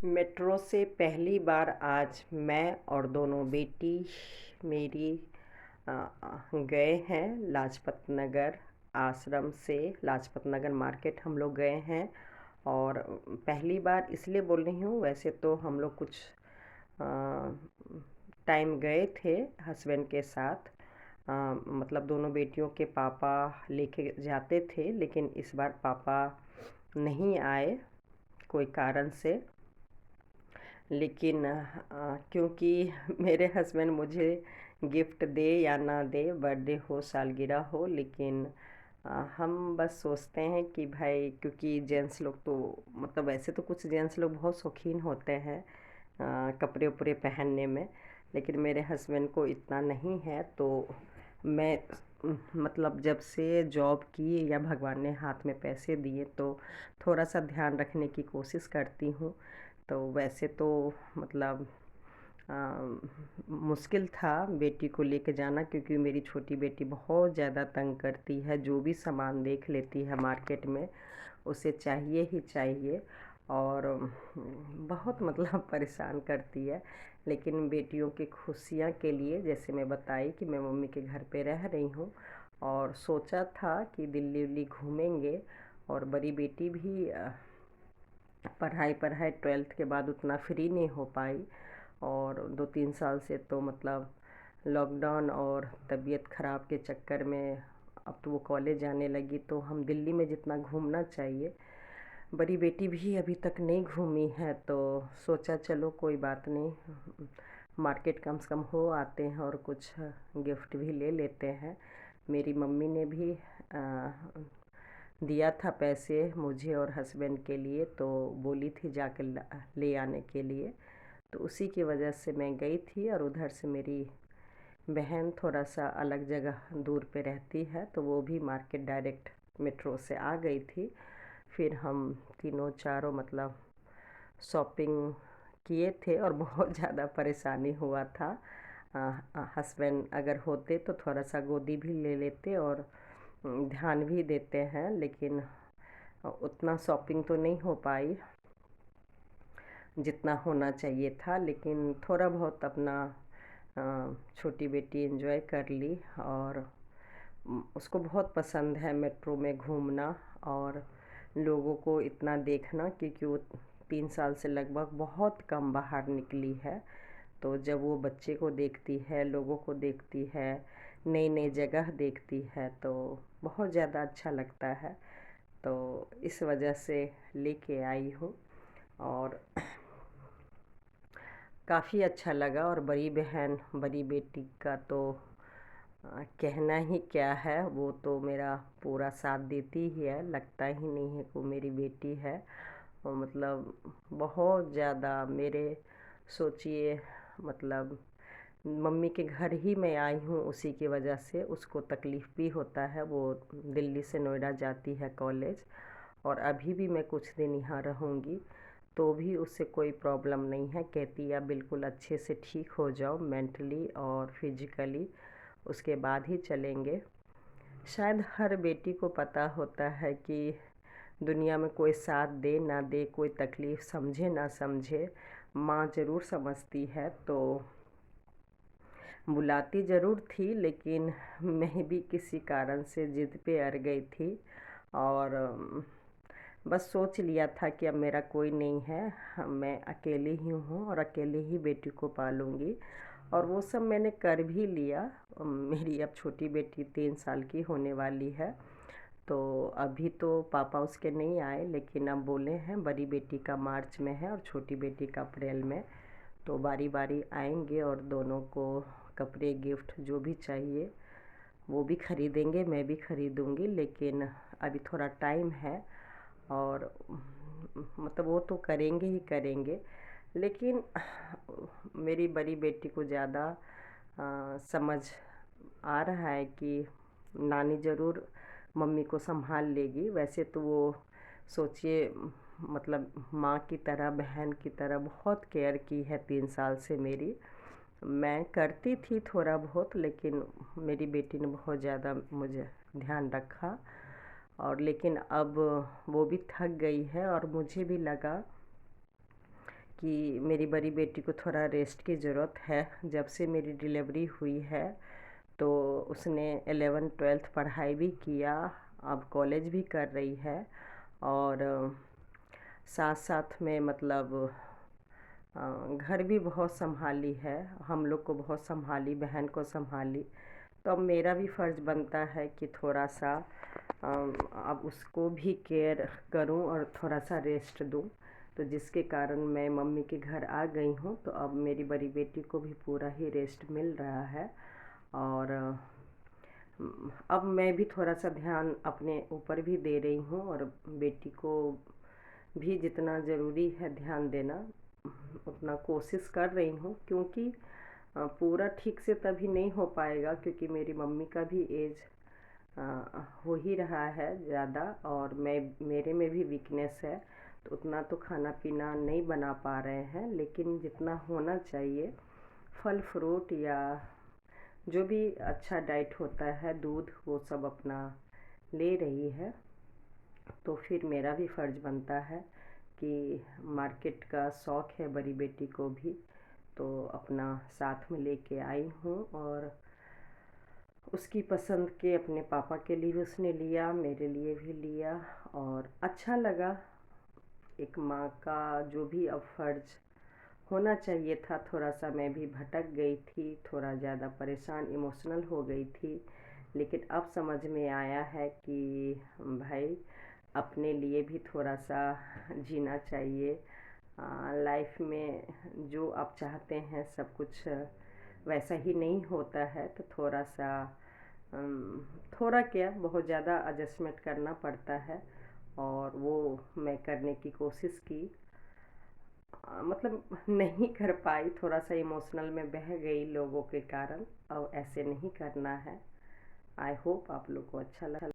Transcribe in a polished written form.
Metro से पहली बार आज मैं और दोनों बेटी मेरी गए हैं लाजपत नगर आश्रम से। लाजपत नगर मार्केट हम लोग गए हैं। और पहली बार इसलिए बोल रही हूँ, वैसे तो हम लोग कुछ टाइम गए थे हस्बैंड के साथ। मतलब दोनों बेटियों के पापा लेके जाते थे, लेकिन इस बार पापा नहीं आए कोई कारण से। लेकिन क्योंकि मेरे हस्बैंड मुझे गिफ्ट दे या ना दे, बर्थडे हो सालगिरह हो, लेकिन हम बस सोचते हैं कि भाई, क्योंकि जेंट्स लोग तो मतलब वैसे तो कुछ जेंट्स लोग बहुत शौकीन होते हैं कपड़े उपड़े पहनने में, लेकिन मेरे हस्बैंड को इतना नहीं है। तो मैं मतलब जब से जॉब की या भगवान ने हाथ में पैसे दिए तो थोड़ा सा ध्यान रखने की कोशिश करती हूँ। तो वैसे तो मतलब मुश्किल था बेटी को लेके जाना, क्योंकि मेरी छोटी बेटी बहुत ज़्यादा तंग करती है। जो भी सामान देख लेती है मार्केट में उसे चाहिए ही चाहिए, और बहुत मतलब परेशान करती है। लेकिन बेटियों की खुशियाँ के लिए, जैसे मैं बताई कि मैं मम्मी के घर पे रह रही हूँ और सोचा था कि दिल्ली उल्ली घूमेंगे। और बड़ी बेटी भी पढ़ाई पढ़ाई 12th के बाद उतना फ्री नहीं हो पाई, और 2-3 साल से तो मतलब लॉकडाउन और तबीयत ख़राब के चक्कर में अब तो वो कॉलेज जाने लगी। तो हम दिल्ली में जितना घूमना चाहिए, बड़ी बेटी भी अभी तक नहीं घूमी है। तो सोचा चलो कोई बात नहीं, मार्केट कम से कम हो आते हैं और कुछ गिफ्ट भी ले लेते हैं। मेरी मम्मी ने भी दिया था पैसे मुझे और हस्बैंड के लिए, तो बोली थी जाकर ले आने के लिए। तो उसी की वजह से मैं गई थी। और उधर से मेरी बहन थोड़ा सा अलग जगह दूर पे रहती है, तो वो भी मार्केट डायरेक्ट मेट्रो से आ गई थी। फिर हम तीनों चारों मतलब शॉपिंग किए थे, और बहुत ज़्यादा परेशानी हुआ था। हस्बैंड अगर होते तो थोड़ा सा गोदी भी ले लेते और ध्यान भी देते हैं, लेकिन उतना शॉपिंग तो नहीं हो पाई जितना होना चाहिए था। लेकिन थोड़ा बहुत अपना छोटी बेटी एंजॉय कर ली, और उसको बहुत पसंद है मेट्रो में घूमना और लोगों को इतना देखना, क्योंकि वो 3 साल से लगभग बहुत कम बाहर निकली है। तो जब वो बच्चे को देखती है, लोगों को देखती है, नई नई जगह देखती है, तो बहुत ज़्यादा अच्छा लगता है। तो इस वजह से लेके आई हूँ, और काफ़ी अच्छा लगा। और बड़ी बहन बड़ी बेटी का तो कहना ही क्या है, वो तो मेरा पूरा साथ देती ही है, लगता ही नहीं है कि वो मेरी बेटी है। और मतलब बहुत ज़्यादा मेरे, सोचिए मतलब मम्मी के घर ही मैं आई हूँ उसी की वजह से। उसको तकलीफ़ भी होता है, वो दिल्ली से नोएडा जाती है कॉलेज, और अभी भी मैं कुछ दिन यहाँ रहूँगी तो भी उससे कोई प्रॉब्लम नहीं है। कहती है बिल्कुल अच्छे से ठीक हो जाओ मेंटली और फिजिकली, उसके बाद ही चलेंगे। शायद हर बेटी को पता होता है कि दुनिया में कोई साथ दे ना दे, कोई तकलीफ़ समझे ना समझे, माँ ज़रूर समझती है। तो बुलाती ज़रूर थी, लेकिन मैं भी किसी कारण से ज़िद पे अड़ गई थी। और बस सोच लिया था कि अब मेरा कोई नहीं है, मैं अकेली ही हूँ और अकेले ही बेटी को पालूँगी। और वो सब मैंने कर भी लिया। मेरी अब छोटी बेटी 3 साल की होने वाली है। तो अभी तो पापा उसके नहीं आए, लेकिन अब बोले हैं बड़ी बेटी का मार्च में है और छोटी बेटी का अप्रैल में। तो बारी बारी आएंगे और दोनों को कपड़े गिफ्ट जो भी चाहिए वो भी खरीदेंगे, मैं भी खरीदूंगी। लेकिन अभी थोड़ा टाइम है, और मतलब वो तो करेंगे ही करेंगे। लेकिन मेरी बड़ी बेटी को ज़्यादा समझ आ रहा है कि नानी ज़रूर मम्मी को संभाल लेगी। वैसे तो वो सोचिए मतलब माँ की तरह, बहन की तरह बहुत केयर की है 3 साल से मेरी। मैं करती थी थोड़ा बहुत, लेकिन मेरी बेटी ने बहुत ज़्यादा मुझे ध्यान रखा। और लेकिन अब वो भी थक गई है, और मुझे भी लगा कि मेरी बड़ी बेटी को थोड़ा रेस्ट की ज़रूरत है। जब से मेरी डिलीवरी हुई है तो उसने 11th-12th पढ़ाई भी किया, अब कॉलेज भी कर रही है और साथ साथ में मतलब घर भी बहुत संभाली है, हम लोग को बहुत संभाली, बहन को संभाली। तो अब मेरा भी फ़र्ज़ बनता है कि थोड़ा सा अब उसको भी केयर करूं और थोड़ा सा रेस्ट दूं। तो जिसके कारण मैं मम्मी के घर आ गई हूं। तो अब मेरी बड़ी बेटी को भी पूरा ही रेस्ट मिल रहा है और अब मैं भी थोड़ा सा ध्यान अपने ऊपर भी दे रही हूँ और बेटी को भी जितना ज़रूरी है ध्यान देना उतना कोशिश कर रही हूँ, क्योंकि पूरा ठीक से तभी नहीं हो पाएगा क्योंकि मेरी मम्मी का भी एज हो ही रहा है ज़्यादा और मेरे में भी वीकनेस है। तो उतना तो खाना पीना नहीं बना पा रहे हैं, लेकिन जितना होना चाहिए फल फ्रूट या जो भी अच्छा डाइट होता है, दूध, वो सब अपना ले रही है। तो फिर मेरा भी फ़र्ज़ बनता है कि मार्केट का शौक़ है बड़ी बेटी को भी, तो अपना साथ में लेके आई हूँ और उसकी पसंद के अपने पापा के लिए भी उसने लिया, मेरे लिए भी लिया और अच्छा लगा। एक माँ का जो भी अब फ़र्ज़ होना चाहिए था, थोड़ा सा मैं भी भटक गई थी, थोड़ा ज़्यादा परेशान इमोशनल हो गई थी, लेकिन अब समझ में आया है कि भाई अपने लिए भी थोड़ा सा जीना चाहिए। लाइफ में जो आप चाहते हैं सब कुछ वैसा ही नहीं होता है। तो थोड़ा सा थोड़ा क्या बहुत ज़्यादा एडजस्टमेंट करना पड़ता है और वो मैं करने की कोशिश की। मतलब नहीं कर पाई, थोड़ा सा इमोशनल में बह गई लोगों के कारण। अब ऐसे नहीं करना है। आई होप आप लोग को अच्छा लगा।